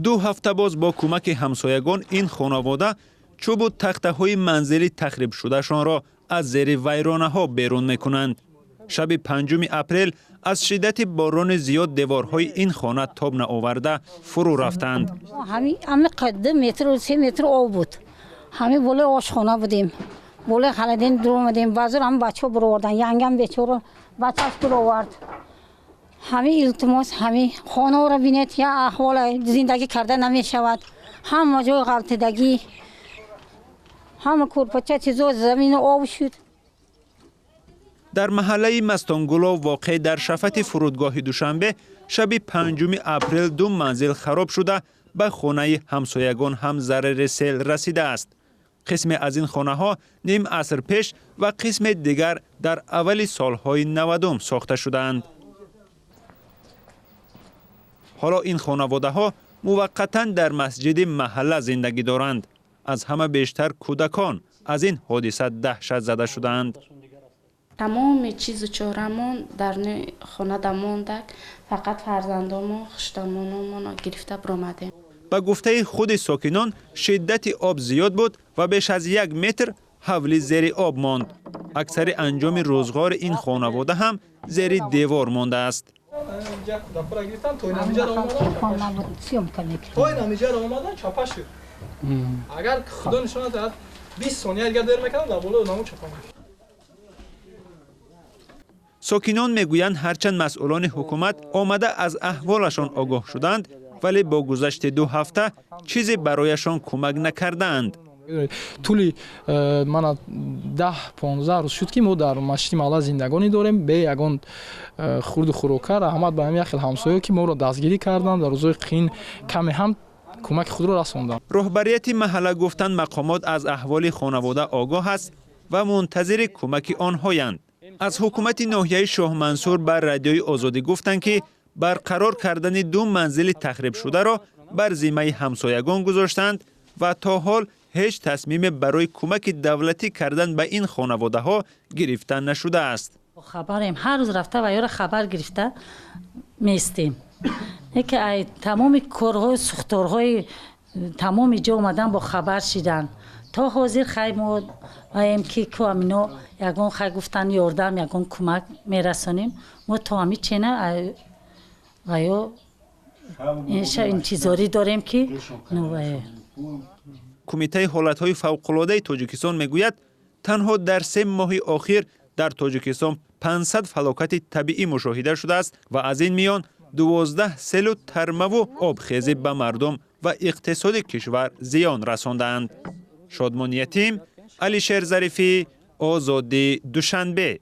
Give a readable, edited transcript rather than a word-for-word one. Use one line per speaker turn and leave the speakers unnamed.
2 هفته باز با کمک همسایگان این خانواده چوب و تخته های منزلی تخریب شدهشان را از زیر ویرانه ها بیرون میکنند. شب 5 اپریل از شدت باران زیاد دیوارهای این خانه تاب نآورده فرو رفتند.
همین قد متر و 3 متر آب بود. همین بالا آشخانه بودیم. بالا خالدین دور اومدیم. بازار هم بچه‌ها برآوردن. یانگم بیچاره بچه‌اش برآورد. همین التماس همین خانه را بینید یا احوال زندگی کرده نمیشود. هم جای غلطیدگی هم کورپچه چیزا زمین آب شد.
در محله مستانگولا واقع در شفت فرودگاه دوشنبه شب 5 اپریل 2 منزل خراب شده به خانه همسایگان هم ضرر سیل رسیده است. قسم از این خانه ها نیم عصر پیش و قسم دیگر در اول سالهای 90 ساخته شدند. حالا این خانواده ها موقتا در مسجد محله زندگی دارند. از همه بیشتر کودکان از این حادثه دهشت زده شدند.
تمام چیز چهارمون در خانه دماندک، فقط فرزندامون خشتمونمون گرفته برآمدیم.
به گفته خود ساکنان شدت آب زیاد بود و بیش از 1 متر حولی زیر آب ماند. اکثر انجام روزگار این خانواده هم زیر دیوار مانده است.
اگر خدا نشانه داد 20 ثانیه اگر دیر میکنم در بالا نامو چپم.
ساکنان میگویند هرچند مسئولان حکومت آمده از احوالشان آگاه شدند ولی با گذشت 2 هفته چیزی برایشان کمک نکردند.
طولی من 10-15 روز شد که ما در مسجد محله زندگانی داریم. به یگان خورد و خوراکه رحمت به همین خیل همسایه که ما را دستگیری کردند. در روزهای قین کمی هم کمک خود را رساندند.
رهبریت محله گفتند مقامات از احوال خانواده آگاه است و منتظر کمک آنهایند. از حکومت ناحیه شاه منصور بر رادیوی آزادی گفتند که برقرار کردن 2 منزل تخریب شده را بر ذمه همسایگان گذاشتند و تا حال هیچ تصمیم برای کمک دولتی کردن به این خانواده ها گرفته نشده است.
خبریم هر روز رفته و یا خبر گرفته میستیم. که تمام کارهای سوختارهای تمام جا اومدن با خبر شدن. تا حاضر خیمه ایم که کامینا یگان خی گفتن یاردم یگان کمک میرسانیم. ما تا همی چنه و یا انتظاری داریم که
کمیته حالتهای فوق‌العاده تاجیکستان میگوید تنها در 3 ماه اخیر در تاجیکستان 500 فلاکت طبیعی مشاهده شده است و از این میان 12 سیل و ترمه و آبخیزی به مردم و اقتصاد کشور زیان رساندند. شادمان یتیم، علیشیر ظریفی، آزادی دوشنبه.